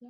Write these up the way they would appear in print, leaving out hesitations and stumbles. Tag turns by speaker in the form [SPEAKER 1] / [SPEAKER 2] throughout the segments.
[SPEAKER 1] Yeah.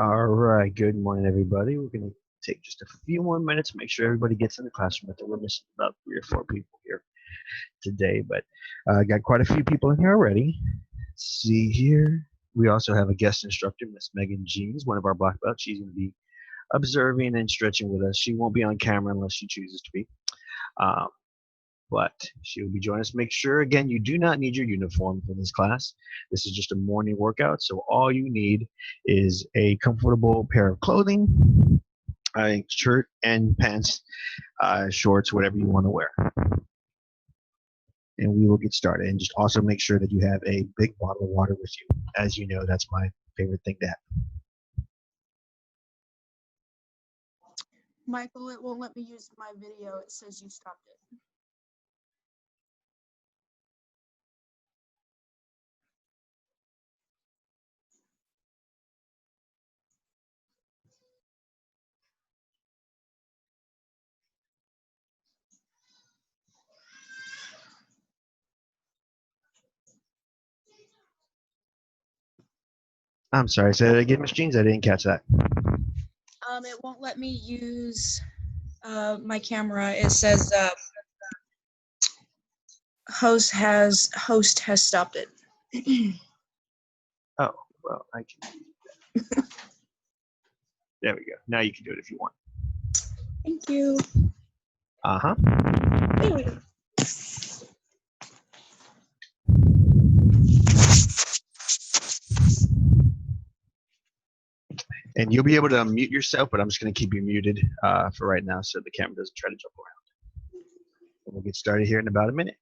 [SPEAKER 1] All right, good morning, everybody. We're going to take just a few more minutes to make sure everybody gets in the classroom. I think we're missing about 3 or 4 people here today, but got quite a few people in here already. Let's see here. We also have a guest instructor, Miss Megan Jeans, one of our black belts. She's going to be observing and stretching with us. She won't be on camera unless she chooses to be. Um, but she will be joining us. Make sure, again, you do not need your uniform for this class. This is just a morning workout, so all you need is a comfortable pair of clothing, a shirt and pants, shorts, whatever you want to wear. And we will get started. And just also make sure that you have a big bottle of water with you. As you know, that's my favorite thing to have.
[SPEAKER 2] Michael, it won't let me use my video. It says you stopped it.
[SPEAKER 1] I'm sorry, say that again, Miss Jeans. I didn't catch that.
[SPEAKER 2] It won't let me use my camera. It says host has stopped it.
[SPEAKER 1] Oh, well, I can do that. There we go. Now you can do it if you want.
[SPEAKER 2] Thank you.
[SPEAKER 1] Uh-huh.
[SPEAKER 2] There we go.
[SPEAKER 1] And you'll be able to unmute yourself, but I'm just going to keep you muted for right now so the camera doesn't try to jump around. And we'll get started here in about a minute.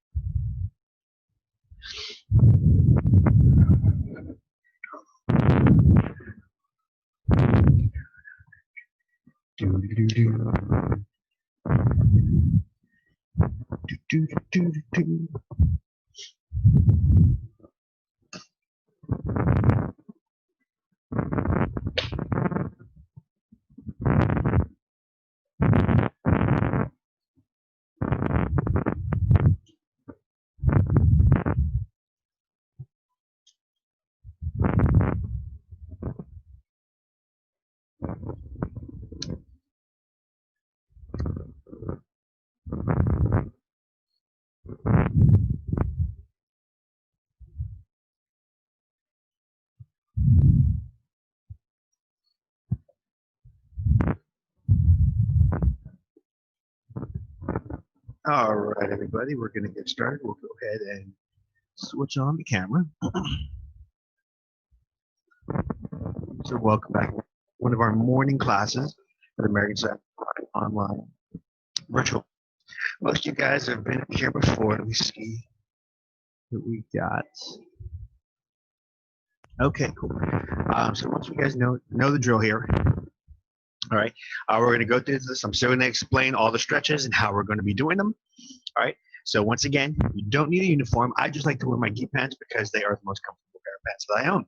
[SPEAKER 1] All right, everybody, we're going to get started. We'll go ahead and switch on the camera. So welcome back. One of our morning classes at American Side Online Virtual. Most of you guys have been here before. Let me see what we got. Okay, cool. So once you guys know the drill here, all right, we're going to go through this. I'm still going to explain all the stretches and how we're going to be doing them. All right. So once again, you don't need a uniform. I just like to wear my gi pants because they are the most comfortable pair of pants that I own.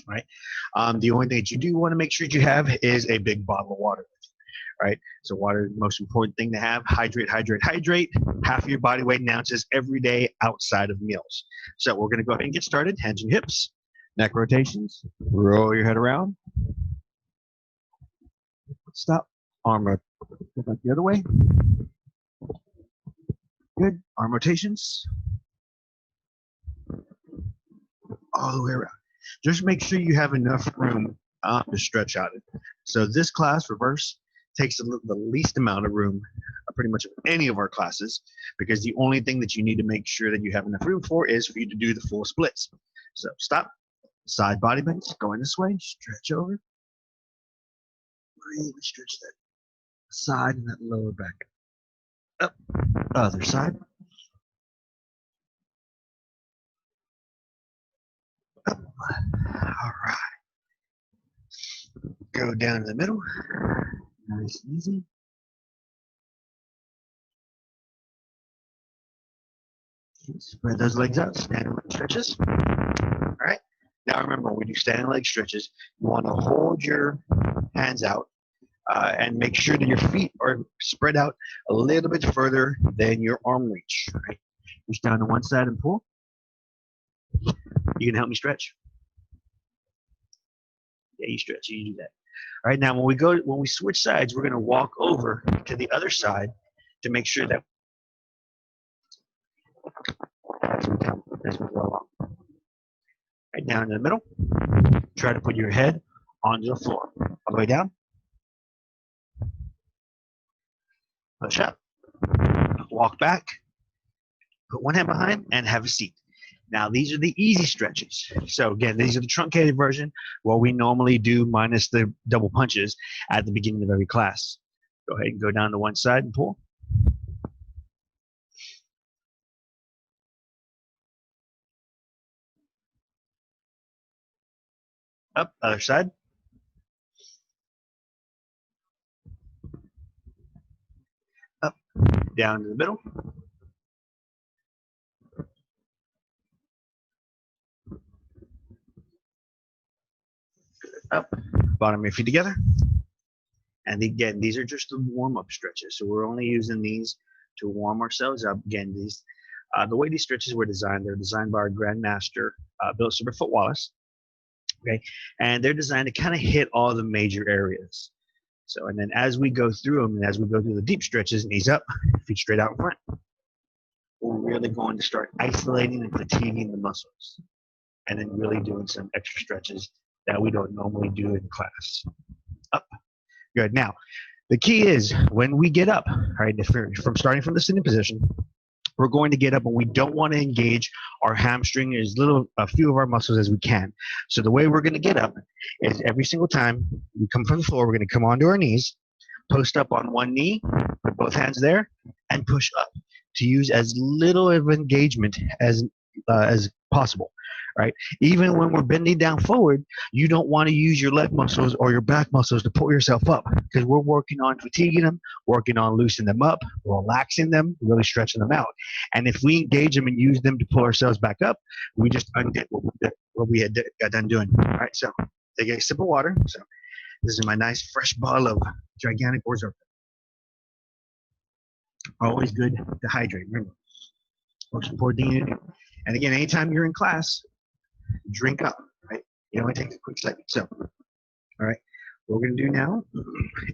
[SPEAKER 1] All right. The only thing that you do want to make sure that you have is a big bottle of water. All right. So water is the most important thing to have. Hydrate, hydrate, hydrate. Half of your body weight in ounces every day outside of meals. So we're going to go ahead and get started. Hands and hips, neck rotations. Roll your head around. Stop. Arm up. Go back the other way. Good. Arm rotations. All the way around. Just make sure you have enough room to stretch out. So this class, reverse, takes the least amount of room pretty much of any of our classes, because the only thing that you need to make sure that you have enough room for is for you to do the full splits. So stop. Side body bends. Going this way. Stretch over. Really stretch that side and that lower back. Up. Other side. Up. All right. Go down to the middle. Nice and easy. Spread those legs out. Standing leg stretches. All right. Now remember, when you do standing leg stretches, you want to hold your hands out and make sure that your feet are spread out a little bit further than your arm reach. Right? Reach down to one side and pull. You can help me stretch. Yeah, you stretch, you do that. All right, now when we switch sides, we're going to walk over to the other side to make sure that as we go along. Right down in the middle, try to put your head onto the floor. All the way down. Push up. Walk back. Put one hand behind and have a seat. Now, these are the easy stretches. So again, these are the truncated version, what we normally do minus the double punches at the beginning of every class. Go ahead and go down to one side and pull. Up, other side. Up, down to the middle. Up, bottom of your feet together. And again, these are just the warm-up stretches. So we're only using these to warm ourselves up. Again, these the way these stretches were designed, they're designed by our Grandmaster, Bill Silverfoot Wallace. Okay, and they're designed to kind of hit all the major areas. So, and then as we go through them, and as we go through the deep stretches, knees up, feet straight out in front, we're really going to start isolating and fatiguing the muscles, and then really doing some extra stretches that we don't normally do in class. Up. Good. Now, the key is when we get up, right, from starting from the sitting position, we're going to get up and we don't want to engage our hamstring as a few of our muscles as we can. So the way we're going to get up is every single time we come from the floor, we're going to come onto our knees, post up on one knee, put both hands there, and push up to use as little of engagement as possible. Right? Even when we're bending down forward, you don't want to use your leg muscles or your back muscles to pull yourself up because we're working on fatiguing them, working on loosening them up, relaxing them, really stretching them out. And if we engage them and use them to pull ourselves back up, we just undid what we had got done doing. All right, so take a sip of water. So this is my nice fresh bottle of gigantic Orzo. Always good to hydrate. Remember, most important thing you do. And again, anytime you're in class, drink up, right? You know, it takes a quick second. So, all right, what we're going to do now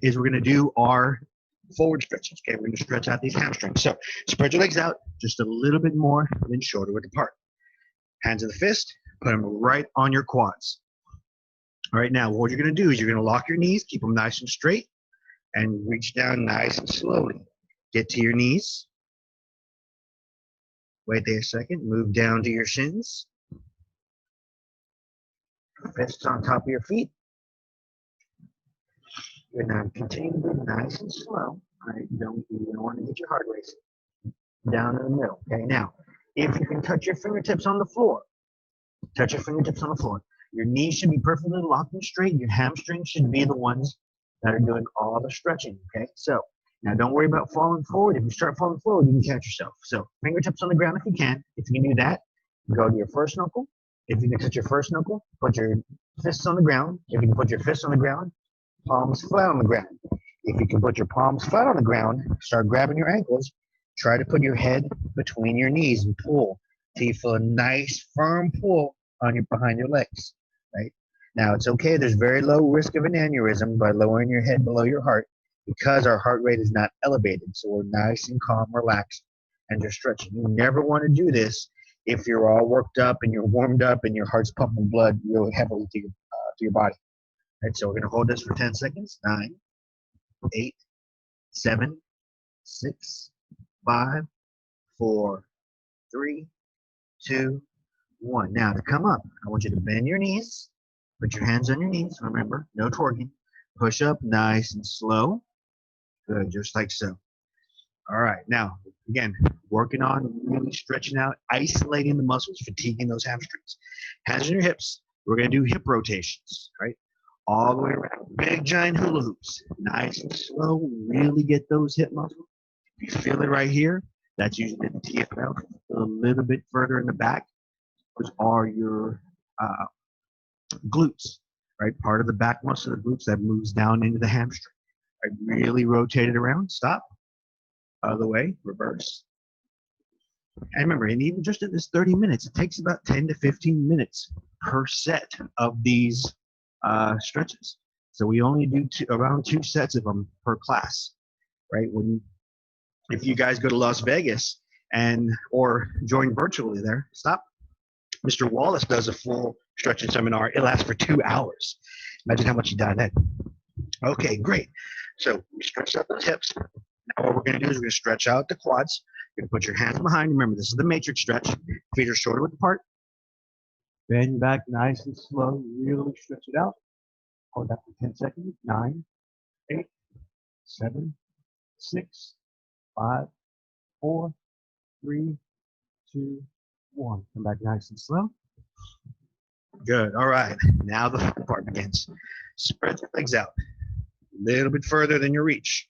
[SPEAKER 1] is we're going to do our forward stretches. Okay, we're going to stretch out these hamstrings. So, spread your legs out just a little bit more than shoulder width apart. Hands in the fist, put them right on your quads. All right, now what you're going to do is you're going to lock your knees, keep them nice and straight, and reach down nice and slowly. Get to your knees. Wait there a second. Move down to your shins. Fists on top of your feet. You're now continuing to be nice and slow. All right, you don't want to get your heart racing. Down in the middle. Okay, now, if you can touch your fingertips on the floor, touch your fingertips on the floor. Your knees should be perfectly locked and straight. Your hamstrings should be the ones that are doing all the stretching. Okay, so now don't worry about falling forward. If you start falling forward, you can catch yourself. So fingertips on the ground if you can. If you can do that, go to your first knuckle. If you can touch your first knuckle, put your fists on the ground. If you can put your fists on the ground, palms flat on the ground. If you can put your palms flat on the ground, start grabbing your ankles. Try to put your head between your knees and pull till you feel a nice firm pull on behind your legs. Right now, it's okay. There's very low risk of an aneurysm by lowering your head below your heart because our heart rate is not elevated. So we're nice and calm, relaxed, and just stretching. You never want to do this if you're all worked up and you're warmed up and your heart's pumping blood really heavily to your body. All right, so we're going to hold this for 10 seconds. 9, 8, 7, 6, 5, 4, 3, 2, 1. Now to come up, I want you to bend your knees. Put your hands on your knees. Remember, no twerking. Push up nice and slow. Good, just like so. All right, now, again, working on really stretching out, isolating the muscles, fatiguing those hamstrings. Hands on your hips. We're going to do hip rotations, right? All the way around. Big, giant hula hoops. Nice and slow. Really get those hip muscles. If you feel it right here, that's usually the TFL. A little bit further in the back. Those are your glutes, right? Part of the back muscle of the glutes that moves down into the hamstring. Right? Really rotate it around. Stop. Other way, reverse. And remember, and even just in this 30 minutes, it takes about 10 to 15 minutes per set of these stretches. So we only do around 2 sets of them per class, right? If you guys go to Las Vegas or join virtually there, stop. Mr. Wallace does a full stretching seminar. It lasts for 2 hours. Imagine how much you dive in. Okay, great. So we stretch out the hips. Now what we're going to do is we're going to stretch out the quads. You're going to put your hands behind. Remember, this is the matrix stretch. Feet are shoulder width apart. Bend back nice and slow. Really stretch it out. Hold that for 10 seconds. 9, 8, 7, 6, 5, 4, 3, 2, 1. Come back nice and slow. Good. All right. Now the fun part begins. Spread your legs out a little bit further than your reach.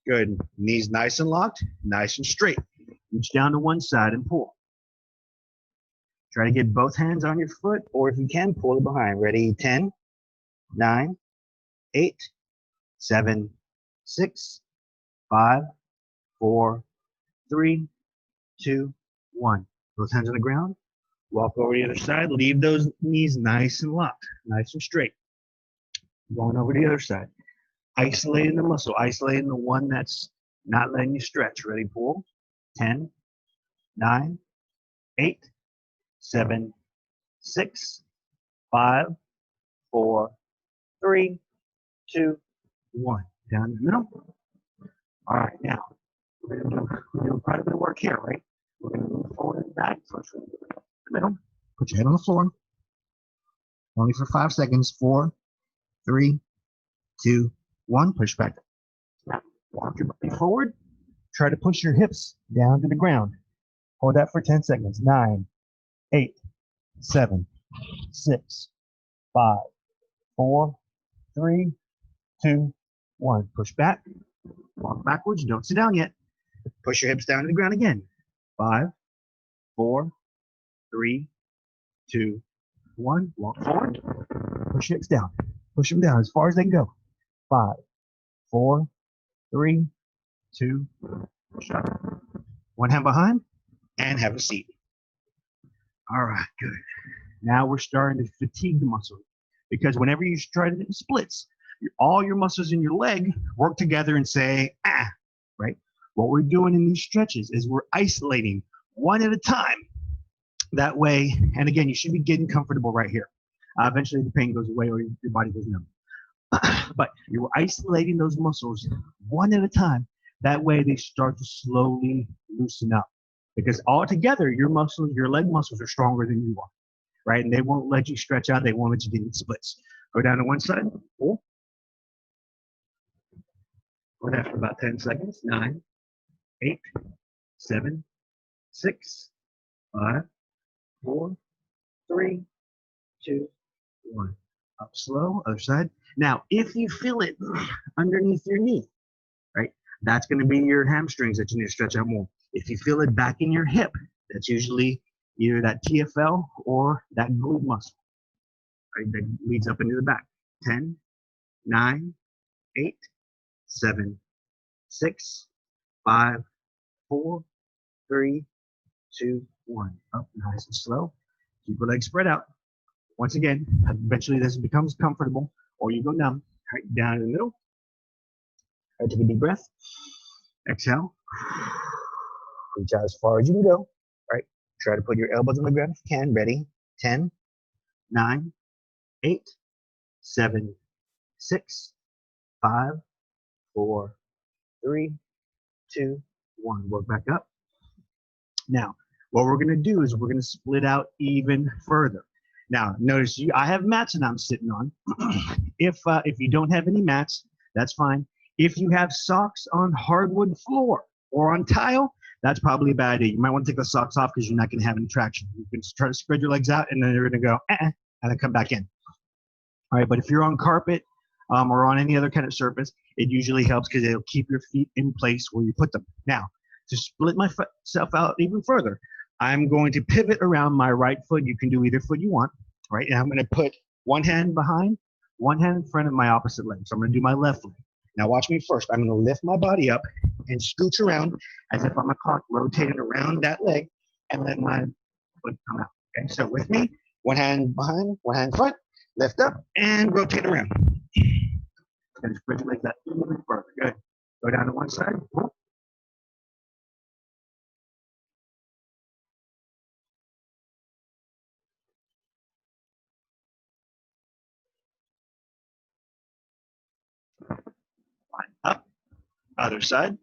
[SPEAKER 1] Good. Knees nice and locked, nice and straight. Reach down to one side and pull. Try to get both hands on your foot, or if you can, pull it behind. Ready? 10, 9, 8, 7, 6, 5, 4, 3, 2, 1. Both hands on the ground. Walk over to the other side. Leave those knees nice and locked, nice and straight. Going over to the other side. Isolating the muscle, isolating the one that's not letting you stretch. Ready, pull. 10, 9, 8, 7, 6, 5, 4, 3, 2, 1. Down the middle. All right, now we're going to do quite a bit of work here, right? We're going to move forward and back. First, we're going to do the middle. Put your head on the floor. Only for 5 seconds. 4, 3, 2, 1. Push back. Now, walk your body forward. Try to push your hips down to the ground. Hold that for 10 seconds. 9, 8, 7, 6, 5, 4, 3, 2, 1. Push back. Walk backwards. Don't sit down yet. Push your hips down to the ground again. 5, 4, 3, 2, 1. Walk forward. Push hips down. Push them down as far as they can go. 5, 4, 3, 2, push up. One hand behind and have a seat. All right, good. Now we're starting to fatigue the muscle because whenever you try to do splits, all your muscles in your leg work together and say, ah, right? What we're doing in these stretches is we're isolating one at a time. That way, and again, you should be getting comfortable right here. Eventually the pain goes away or your body goes numb. But you're isolating those muscles one at a time. That way they start to slowly loosen up. Because altogether, your muscles, your leg muscles are stronger than you are, right? And they won't let you stretch out. They won't let you get in splits. Go down to one side, pull. Go down for about 10 seconds. 9, 8, 7, 6, 5, 4, 3, 2, 1. Up slow, other side. Now, if you feel it underneath your knee, right, that's going to be your hamstrings that you need to stretch out more. If you feel it back in your hip, that's usually either that TFL or that glute muscle, right, that leads up into the back. 10, 9, 8, 7, 6, 5, 4, 3, 2, 1. Up nice and slow. Keep your legs spread out. Once again, eventually this becomes comfortable or you go numb. Right, down in the middle. Right, take a deep breath. Exhale. Reach out as far as you can go. Right. Try to put your elbows on the ground if you can. Ready? 10, 9, 8, 7, 6, 5, 4, 3, 2, 1. Work back up. Now, what we're going to do is we're going to split out even further. Now, notice I have mats that I'm sitting on. If you don't have any mats, that's fine. If you have socks on hardwood floor or on tile, that's probably a bad idea. You might want to take the socks off because you're not going to have any traction. You can try to spread your legs out, and then you're going to go, and then come back in. All right, but if you're on carpet or on any other kind of surface, it usually helps because it'll keep your feet in place where you put them. Now, to split myself out even further, I'm going to pivot around my right foot. You can do either foot you want, right? And I'm going to put one hand behind, one hand in front of my opposite leg. So I'm going to do my left leg. Now watch me first. I'm going to lift my body up and scooch around as if I'm a clock, rotating around that leg and let my foot come out. Okay, so with me, one hand behind, one hand in front. Lift up and rotate around. And just bridge your legs that a little bit further. Good. Go down to one side. Line up. Other side.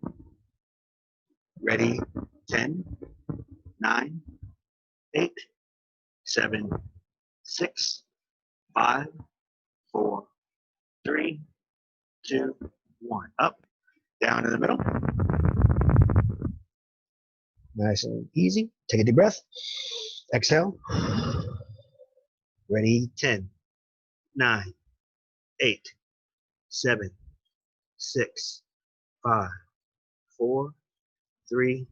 [SPEAKER 1] Ready. 10, 9, 8, 7, 6, 5, 4, 3, 2, 1. Up. Down in the middle. Nice and easy. Take a deep breath. Exhale. Ready. 10, 9, 8, 7, 6, 5, 4, 3,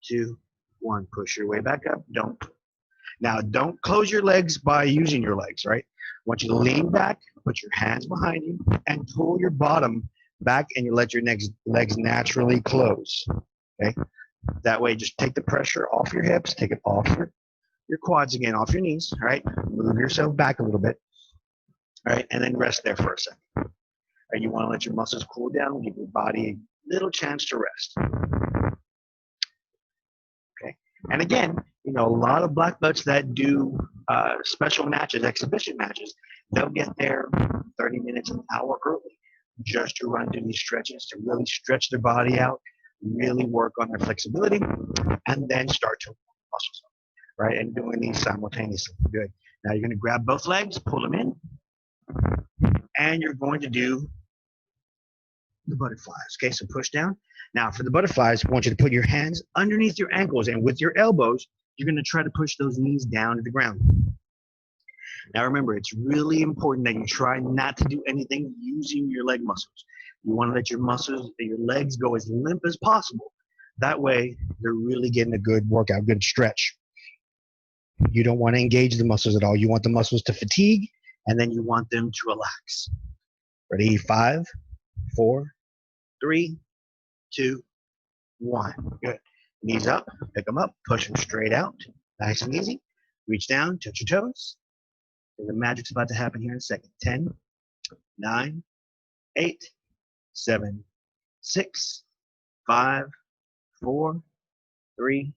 [SPEAKER 1] 2, 1. Push your way back up. Don't close your legs by using your legs, right? I want you to lean back, put your hands behind you, and pull your bottom back, and you let your legs naturally close. Okay? That way, just take the pressure off your hips, take it off your quads again, off your knees, all right? Move yourself back a little bit, all right? And then rest there for a second. All right, you want to let your muscles cool down, give your body a little chance to rest. Okay? And again, you know, a lot of black belts that do special matches, exhibition matches, they'll get there 30 minutes, an hour early just to run through these stretches, to really stretch their body out, really work on their flexibility, and then start to muscles up, right? And doing these simultaneously. Good. Now you're going to grab both legs, pull them in, and you're going to do the butterflies. Okay, so push down. Now for the butterflies, I want you to put your hands underneath your ankles, and with your elbows, you're going to try to push those knees down to the ground. Now remember, it's really important that you try not to do anything using your leg muscles. You want to let your legs go as limp as possible. That way, you're really getting a good workout, good stretch. You don't want to engage the muscles at all. You want the muscles to fatigue, and then you want them to relax. Ready? 5, 4, 3, 2, 1. Good. Knees up, pick them up, push them straight out. Nice and easy. Reach down, touch your toes. And the magic's about to happen here in a second. 10, 9, 8, 7, 6, 5, 4, 3,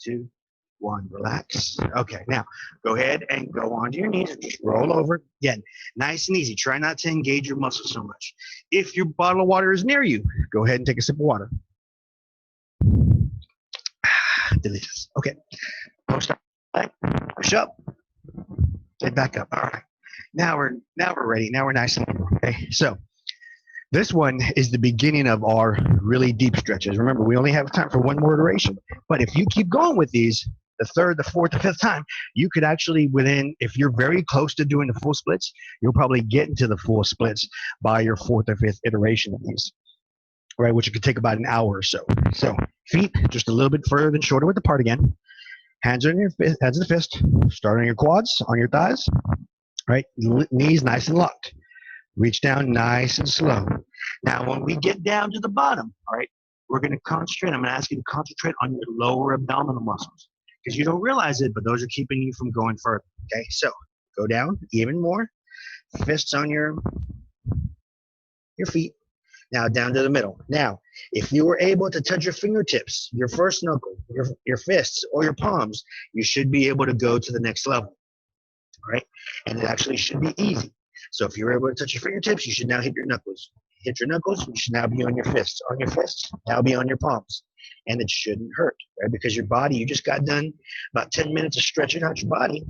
[SPEAKER 1] 2, 1. Relax. Okay, now go ahead and go onto your knees and just roll over. Again, nice and easy. Try not to engage your muscles so much. If your bottle of water is near you, go ahead and take a sip of water. Delicious. Okay. Post up. Push up. Get back up. All right. Now we're ready. Now we're nice and warm. Okay. So this one is the beginning of our really deep stretches. Remember, we only have time for one more iteration. But if you keep going with these, the third, the fourth, the fifth time, you could actually if you're very close to doing the full splits, you'll probably get into the full splits by your fourth or fifth iteration of these, right? Which could take about an hour or so. So feet just a little bit further than shoulder width apart again. Hands on your hands in the fist. Start on your quads, on your thighs, right? Knees nice and locked. Reach down nice and slow. Now, when we get down to the bottom, all right, we're going to concentrate. I'm going to ask you to concentrate on your lower abdominal muscles because you don't realize it, but those are keeping you from going further. Okay, so go down even more. Fists on your feet. Now down to the middle. Now, if you were able to touch your fingertips, your first knuckle, your fists, or your palms, you should be able to go to the next level. All right, and it actually should be easy. So if you're able to touch your fingertips, you should now hit your knuckles. Hit your knuckles, you should now be on your fists. On your fists, now be on your palms. And it shouldn't hurt, right? Because your body, you just got done about 10 minutes of stretching out your body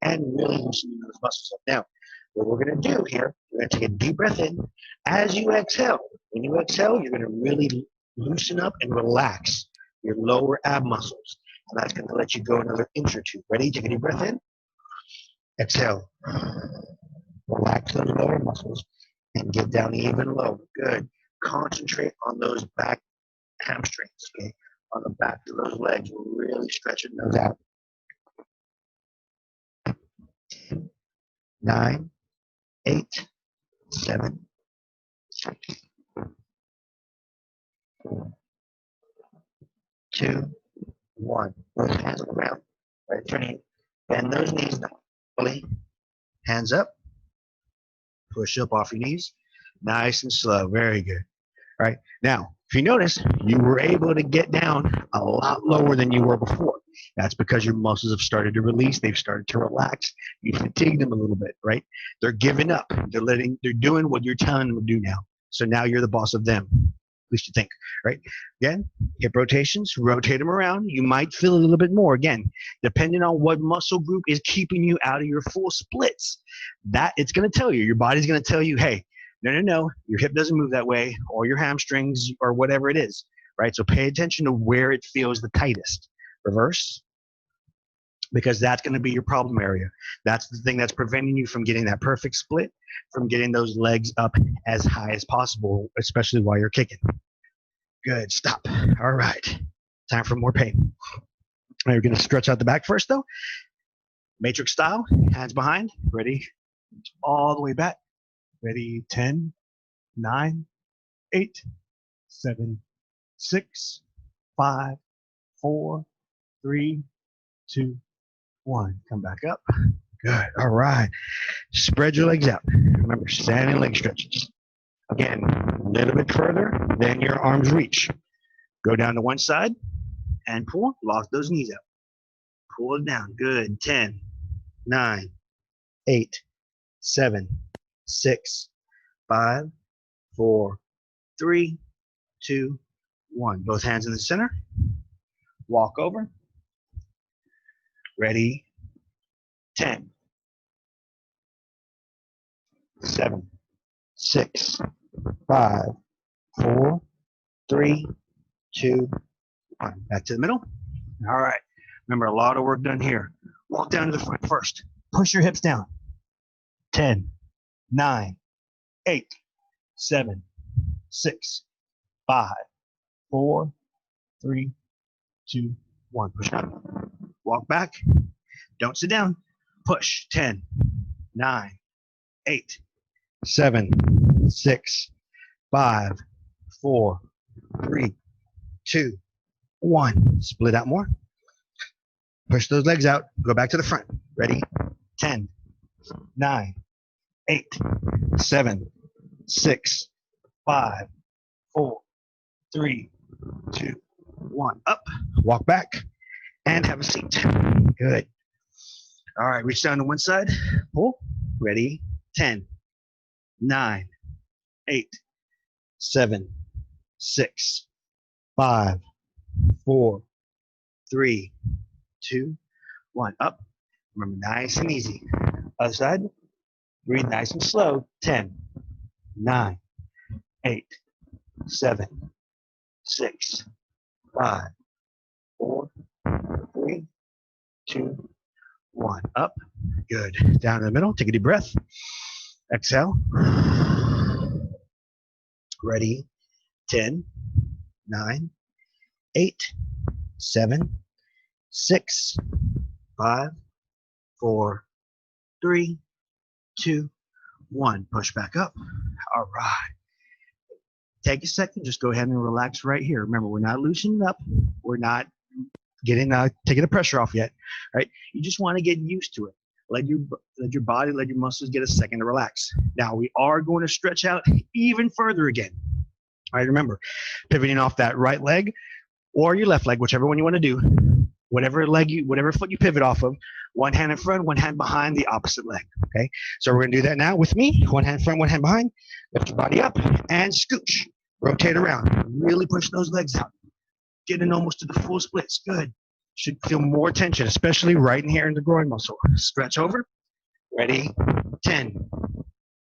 [SPEAKER 1] and really loosening those muscles up. Now, what we're going to do here, we're going to take a deep breath in. As you exhale, when you exhale, you're going to really loosen up and relax your lower ab muscles. And that's going to let you go another inch or two. Ready? Take a deep breath in. Exhale. Relax those lower muscles and get down even lower. Good. Concentrate on those back hamstrings, okay? On the back of those legs, we're really stretching those out. 9, 8, 7, 6, 4, 2, 1. Those hands on the ground. Right, turning. Bend those knees down. Fully. Hands up. Push up off your knees. Nice and slow. Very good. All right. Now, if you notice, you were able to get down a lot lower than you were before. That's because your muscles have started to release. They've started to relax. You fatigued them a little bit, right? They're giving up. They're doing what you're telling them to do now. So now you're the boss of them. At least you think, right? Again, hip rotations, rotate them around. You might feel a little bit more. Again, depending on what muscle group is keeping you out of your full splits. That it's going to tell you. Your body's going to tell you, hey, no, your hip doesn't move that way, or your hamstrings, or whatever it is, right? So pay attention to where it feels the tightest. Reverse, because that's going to be your problem area. That's the thing that's preventing you from getting that perfect split, from getting those legs up as high as possible, especially while you're kicking. Good, stop. All right, time for more pain. Now you're going to stretch out the back first, though. Matrix style, hands behind, ready, all the way back. Ready, 10, 9, 8, 7, 6, 5, 4, 3, 2, 1. Come back up. Good. All right. Spread your legs out. Remember, standing leg stretches. Again, a little bit further than your arms reach. Go down to one side and pull. Lock those knees out. Pull it down. Good. 10, 9, 8, 7, 6, 5, 4, 3, 2, 1. Both hands in the center. Walk over. Ready. 10, 7, 6, 5, 4, 3, 2, 1. Back to the middle. All right. Remember, a lot of work done here. Walk down to the front first. Push your hips down. 10, 9, 8, 7, 6, 5, 4, 3, 2, 1. Push down. Walk back. Don't sit down. Push. 10, 9, 8, 7, 6, 5, 4, 3, 2, 1. Split out more. Push those legs out. Go back to the front. Ready? 10, 9, 8, 7, 6, 5, 4, 3, 2, 1. Up. Walk back. And have a seat. Good. All right. Reach down to one side. Pull. Ready? 10, 9, 8, 7, 6, 5, 4, 3, 2, 1. Up. Remember, nice and easy. Other side. Breathe nice and slow. 10, 9, 8, 7, 6, 5, 4, 3, 2, 1. Up. Good. Down in the middle. Take a deep breath. Exhale. Ready. 10, 9, 8, 7, 6, 5, 4, 3, 2, 1. Push back up. All right. Take a second. Just go ahead and relax right here. Remember, we're not loosening up. We're not taking the pressure off yet. Right? You just want to get used to it. Let your body, let your muscles get a second to relax. Now we are going to stretch out even further again. All right, remember, pivoting off that right leg or your left leg, whichever one you want to do. Whatever foot you pivot off of, one hand in front, one hand behind the opposite leg. Okay, so we're going to do that now with me. One hand front, one hand behind. Lift your body up and scooch. Rotate around. Really push those legs out. Getting almost to the full splits. Good. Should feel more tension, especially right in here in the groin muscle. Stretch over. Ready? 10,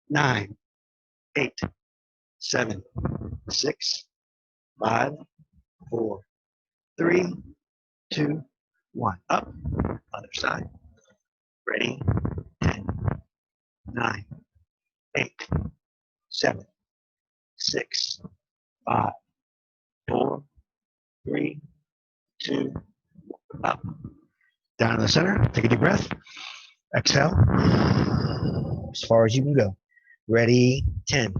[SPEAKER 1] 9, 8, 7, 6, 5, 4, 3, 2, 1. Up. Other side. Ready? 10, 9, 8, 7, 6, 5, 4, 3, 2, up. Down to the center. Take a deep breath. Exhale. As far as you can go. Ready? 10,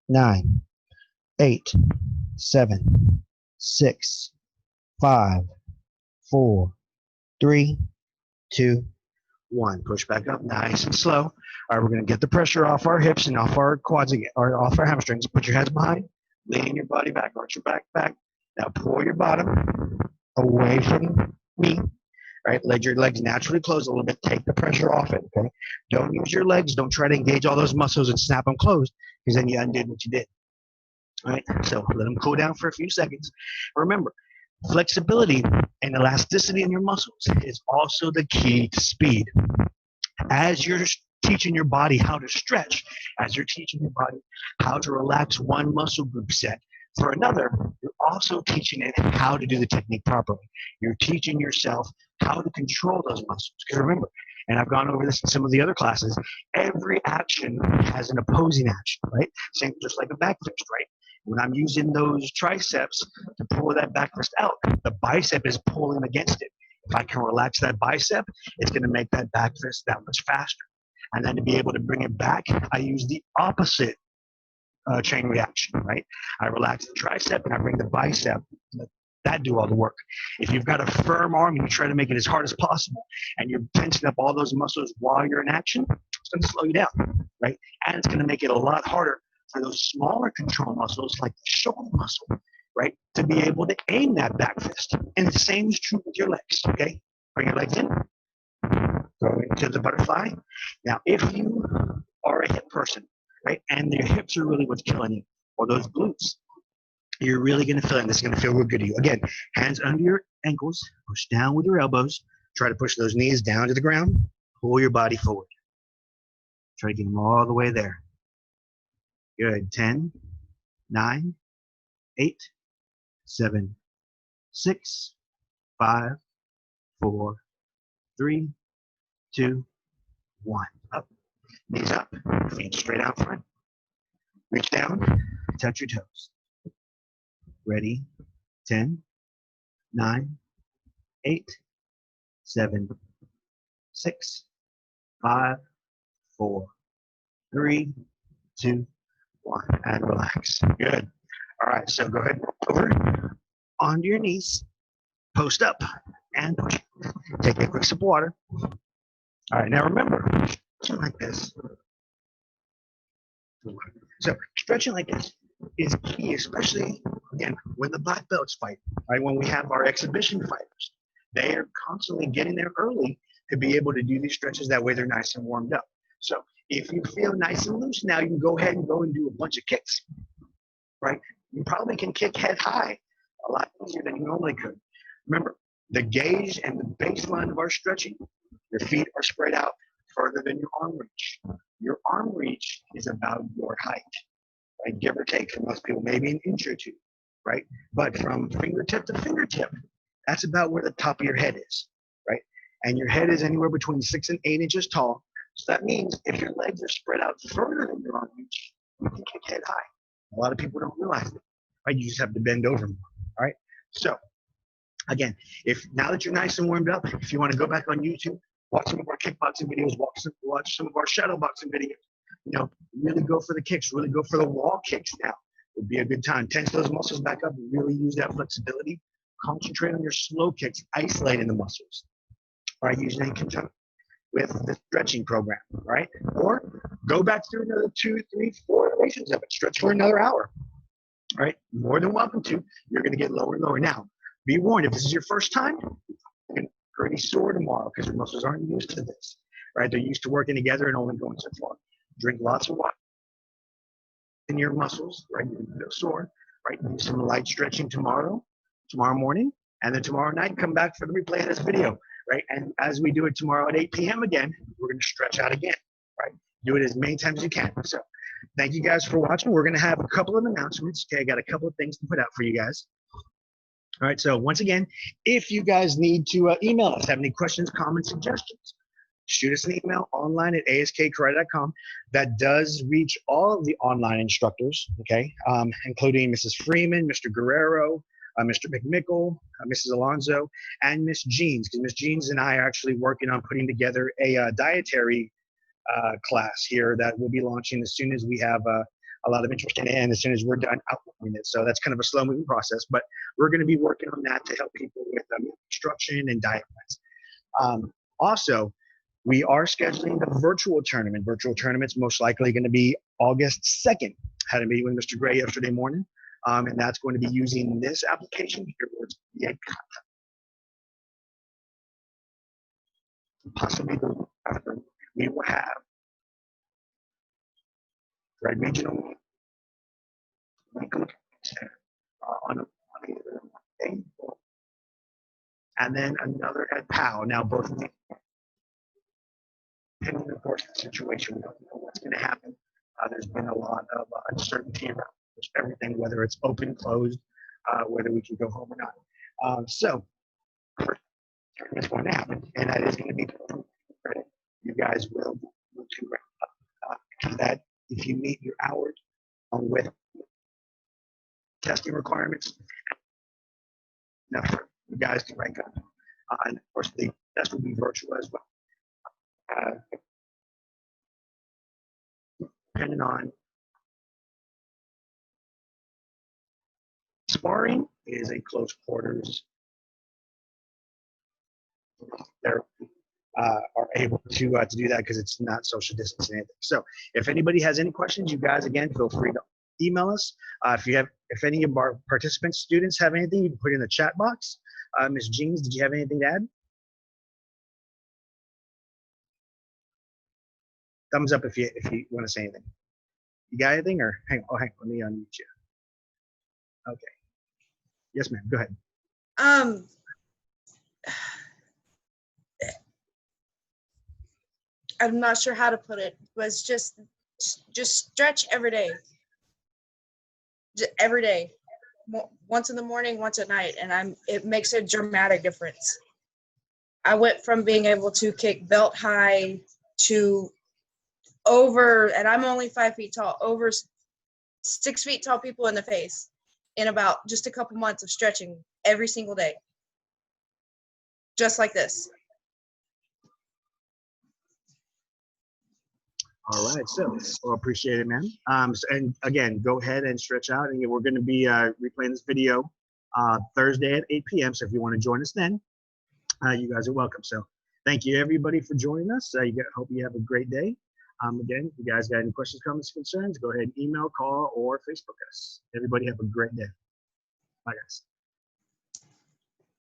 [SPEAKER 1] 9, 8, 7, 6, 5, 4, 3, 2, 1. Push back up. Nice and slow. All right, we're going to get the pressure off our hips and off our quads again, or off our hamstrings. Put your hands behind, lean your body back, arch your back. Now pull your bottom away from me. Right, let your legs naturally close a little bit. Take the pressure off it. Okay, don't use your legs. Don't try to engage all those muscles and snap them closed, because then you undid what you did. All right, so let them cool down for a few seconds. Remember, flexibility and elasticity in your muscles is also the key to speed. As you're teaching your body how to stretch, as you're teaching your body how to relax one muscle group set for another, you're also teaching it how to do the technique properly. You're teaching yourself how to control those muscles. Because remember, and I've gone over this in some of the other classes, every action has an opposing action, right? Same, just like a back fist, right? When I'm using those triceps to pull that back fist out, the bicep is pulling against it. If I can relax that bicep, it's going to make that back fist that much faster. And then to be able to bring it back, I use the opposite chain reaction, right? I relax the tricep and I bring the bicep. That do all the work. If you've got a firm arm and you try to make it as hard as possible and you're tensing up all those muscles while you're in action, it's going to slow you down, right? And it's going to make it a lot harder for those smaller control muscles like the shoulder muscle, right, to be able to aim that back fist. And the same is true with your legs, okay? Bring your legs in, go into the butterfly. Now, if you are a hip person, right, and your hips are really what's killing you, or those glutes, you're really going to feel it, and this is going to feel real good to you. Again, hands under your ankles, push down with your elbows, try to push those knees down to the ground, pull your body forward. Try to get them all the way there. Good. 10, 9, 8, 7, 6, 5, 4, 3, 2, 1. Up. Knees up. Feet straight out front. Reach down. Touch your toes. Ready? 10, 9, 8, 7, 6, 5, 4, 3, 2, 1. And relax. Good. All right, so go ahead and roll over onto your knees. Post up and push. Take a quick sip of water. All right, now remember, stretching like this. So stretching like this is key, especially, again, when the black belts fight, right? When we have our exhibition fighters, they are constantly getting there early to be able to do these stretches. That way they're nice and warmed up. So if you feel nice and loose now, you can go ahead and go and do a bunch of kicks, right? You probably can kick head high a lot easier than you normally could. Remember, the gauge and the baseline of our stretching, your feet are spread out further than your arm reach. Your arm reach is about your height, right? Give or take, for most people, maybe an inch or two, right? But from fingertip to fingertip, that's about where the top of your head is, right? And your head is anywhere between 6 and 8 inches tall. So that means if your legs are spread out further than your arm reach, you can kick head high. A lot of people don't realize it, right? You just have to bend over more, all right? So again, if now that you're nice and warmed up, if you want to go back on YouTube, watch some of our kickboxing videos, watch some of our shadow boxing videos, you know, really go for the kicks, really go for the wall kicks now. Would be a good time. Tense those muscles back up and really use that flexibility. Concentrate on your slow kicks, isolating the muscles, right? Using in conjunction with the stretching program, right? Or go back through another 2, 3, 4 iterations of it. Stretch for another hour, right? More than welcome to. You're going to get lower and lower. Now, be warned, if this is your first time, you're going to be pretty sore tomorrow because your muscles aren't used to this, right? They're used to working together and only going so far. Drink lots of water in your muscles, right? You're going to feel sore, right? Do some light stretching tomorrow morning, and then tomorrow night, come back for the replay of this video, right? And as we do it tomorrow at 8 p.m. again, we're going to stretch out again, right? Do it as many times as you can. So thank you guys for watching. We're going to have a couple of announcements. Okay, I got a couple of things to put out for you guys. All right, so once again, if you guys need to email us, have any questions, comments, suggestions, shoot us an email online at askkarate.com. That does reach all of the online instructors, okay, including Mrs. Freeman, Mr. Guerrero, Mr. McMickle, Mrs. Alonzo, and Miss Jeans, because Miss Jeans and I are actually working on putting together a dietary class here that we'll be launching as soon as we have a lot of interest in it and as soon as we're done outlining it. So that's kind of a slow moving process, but we're going to be working on that to help people with instruction and diet plans. Also, We are scheduling the virtual tournament. Virtual tournament's most likely going to be August 2nd. Had a meeting with Mr. Gray yesterday morning, and that's going to be using this application here, where it's possibly after we will have Red Regional on a Monday, and then another at POW. Now, both of them, depending, of course, the situation, we don't know what's going to happen. There's been a lot of uncertainty around everything, whether it's open, closed, whether we can go home or not. So, it's going to happen, and that is going to be credit. You guys will do that if you meet your hours with testing requirements. Now, you guys can rank up, and of course, the test will be virtual as well. Depending on sparring is a close quarters. They're are able to do that because it's not social distancing anything. So if anybody has any questions, you guys again feel free to email us. If any of our participants, students have anything, you can put it in the chat box. Ms. Jeans, did you have anything to add? Thumbs up if you want to say anything. You got anything, or hang on, let me unmute you. Okay. Yes, ma'am. Go ahead.
[SPEAKER 2] I'm not sure how to put it, but it's just stretch every day. Every day, once in the morning, once at night, and it makes a dramatic difference. I went from being able to kick belt high to over, and I'm only 5 feet tall, over 6 feet tall people in the face in about just a couple months of stretching every single day. Just like this.
[SPEAKER 1] All right, so well, appreciate it, man. And again, go ahead and stretch out, and we're going to be replaying this video Thursday at 8 p.m. So if you want to join us then, you guys are welcome. So thank you, everybody, for joining us. Hope you have a great day. Again, if you guys got any questions, comments, concerns, go ahead and email, call, or Facebook us. Everybody have a great day. Bye, guys.